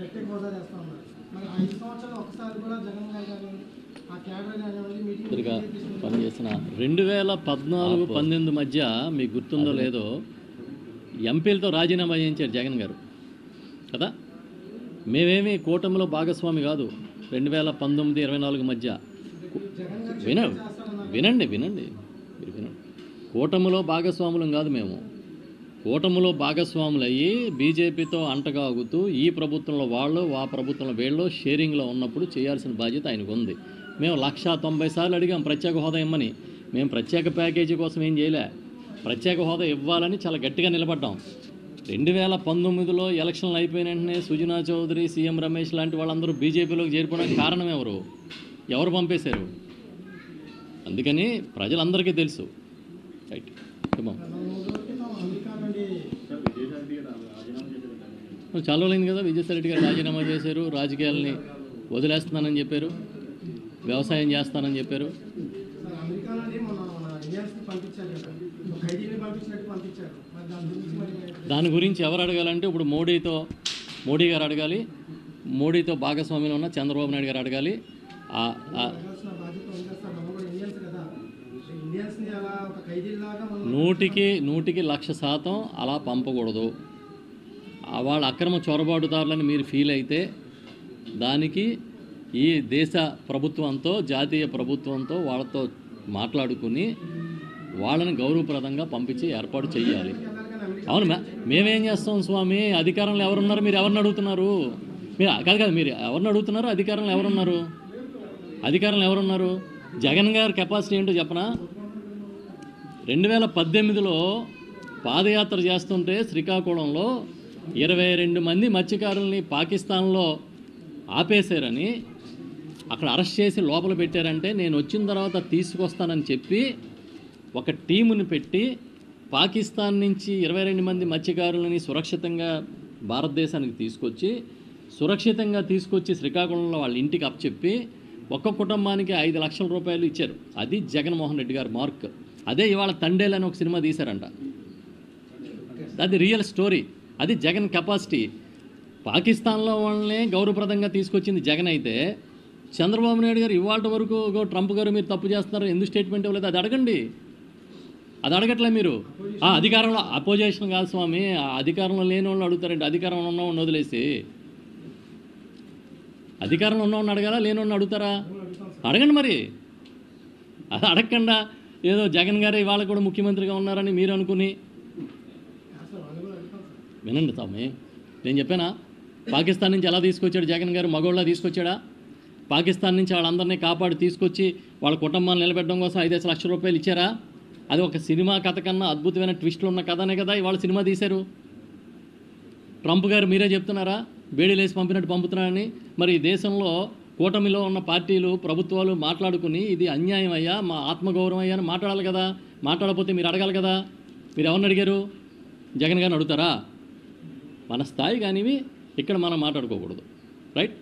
ప్రత్యేక హోదా చేస్తా ఉన్నారు. మరి 5 సంవత్సరాలు ఒకసారి కూడా జగన్ గారు కానీ ఆ క్యాడర్ కానివ్వండి మీటింగ్ పనిచేసిన 2014-19 మధ్య మీకు గుర్తుందో లేదో ఎంపీలతో రాజీనామా చేయించారు జగన్ గారు కదా. మేమేమి కూటమిలో భాగస్వామి కాదు. 2019-24 మధ్య వినండి మీరు వినండి. కూటమిలో భాగస్వాములం కాదు మేము. కూటమిలో భాగస్వాములు అయ్యి బీజేపీతో అంటగాగుతూ ఈ ప్రభుత్వంలో వాళ్ళు ఆ ప్రభుత్వంలో వీళ్ళు షేరింగ్లో ఉన్నప్పుడు చేయాల్సిన బాధ్యత ఆయనకు ఉంది. మేము 190 సార్లు అడిగాం ప్రత్యేక హోదా ఇమ్మని. మేము ప్రత్యేక ప్యాకేజీ కోసం ఏం చేయలే, ప్రత్యేక హోదా ఇవ్వాలని చాలా గట్టిగా నిలబడ్డాం. 2019లో ఎలక్షన్లు అయిపోయిన వెంటనే సుజనా చౌదరి, సీఎం రమేష్ లాంటి వాళ్ళందరూ బీజేపీలోకి చేరిపోవడానికి కారణం ఎవరు పంపేశారు? అందుకని ప్రజలందరికీ తెలుసు. రైట్, చాలా రోజులైంది కదా విజయసాయి రెడ్డి గారు రాజీనామా చేశారు, రాజకీయాలని వదిలేస్తున్నానని చెప్పారు, వ్యవసాయం చేస్తానని చెప్పారు. దాని గురించి ఎవరు అడగాలంటే ఇప్పుడు మోడీ గారు అడగాలి, మోడీతో భాగస్వామ్యంలో ఉన్న చంద్రబాబు నాయుడు గారు అడగాలి. నూటికి 100% అలా పంపకూడదు. వాళ్ళ అక్రమ చొరబాటుదారులని మీరు ఫీల్ అయితే దానికి ఈ దేశ ప్రభుత్వంతో, జాతీయ ప్రభుత్వంతో వాళ్ళతో మాట్లాడుకుని వాళ్ళని గౌరవప్రదంగా పంపించి ఏర్పాటు చేయాలి. అవును, మేమేం చేస్తాం స్వామి? అధికారంలో ఎవరున్నారు? మీరు ఎవరిని అడుగుతున్నారు? మీరు కాదు మీరు ఎవరిని అడుగుతున్నారు? అధికారంలో ఎవరున్నారు? జగన్ గారి కెపాసిటీ ఏంటో చెప్పనా? 2018లో పాదయాత్ర చేస్తుంటే శ్రీకాకుళంలో 22 మంది మత్స్యకారుల్ని పాకిస్తాన్లో ఆపేశారని, అక్కడ అరెస్ట్ చేసి లోపల పెట్టారంటే నేను వచ్చిన తర్వాత తీసుకొస్తానని చెప్పి ఒక టీముని పెట్టి పాకిస్తాన్ నుంచి 22 మంది మత్స్యకారులని సురక్షితంగా భారతదేశానికి సురక్షితంగా తీసుకొచ్చి శ్రీకాకుళంలో వాళ్ళ ఇంటికి అప్పచెప్పి ఒక్క కుటుంబానికి 5 లక్షల రూపాయలు ఇచ్చారు. అది జగన్మోహన్ రెడ్డి గారి మార్క్. అదే ఇవాళ తండేలు అని ఒక సినిమా తీశారంట. అది రియల్ స్టోరీ. అది జగన్ కెపాసిటీ. పాకిస్తాన్లో వాళ్ళనే గౌరవప్రదంగా తీసుకొచ్చింది జగన్ అయితే, చంద్రబాబు నాయుడు గారు ఇవాళ వరకు ట్రంప్ గారు మీరు తప్పు చేస్తున్నారు, ఎందుకు స్టేట్మెంట్ ఇవ్వలేదు? అది అడగండి. అది అడగట్లే మీరు. అధికారంలో అపోజిషన్ కాదు స్వామి, అధికారంలో లేని వాళ్ళు అడుగుతారండి. అధికారంలో ఉన్నవాడిని వదిలేసి అధికారంలో ఉన్నవాడిని అడగాలా, లేనివాడిని అడుగుతారా? అడగండి మరి. అది అడగకుండా ఏదో జగన్ గారే ఇవాళ కూడా ముఖ్యమంత్రిగా ఉన్నారని మీరు అనుకుని వినండి స్వామి. నేను చెప్పానా పాకిస్తాన్ నుంచి ఎలా తీసుకొచ్చాడు జగన్ గారు? మగోళ్ళ తీసుకొచ్చాడా? పాకిస్తాన్ నుంచి వాళ్ళందరినీ కాపాడి తీసుకొచ్చి వాళ్ళ కుటుంబాన్ని నిలబెట్టడం కోసం 5 లక్షల రూపాయలు ఇచ్చారా? అది ఒక సినిమా కథ కన్నా అద్భుతమైన ట్విస్టులు ఉన్న కథనే కదా ఇవాళ సినిమా తీశారు. ట్రంప్ గారు మీరే చెప్తున్నారా బేడీలేసి పంపినట్టు పంపుతున్నారని? మరి దేశంలో కూటమిలో ఉన్న పార్టీలు, ప్రభుత్వాలు మాట్లాడుకుని ఇది అన్యాయం అయ్యా, మా ఆత్మగౌరవం అయ్యా అని మాట్లాడాలి కదా. మాట్లాడకపోతే మీరు అడగాలి కదా. మీరు ఎవరిని అడిగారు? జగన్ గారిని అడుగుతారా? మన స్థాయి కానివి ఇక్కడ మనం మాట్లాడుకోకూడదు. రైట్.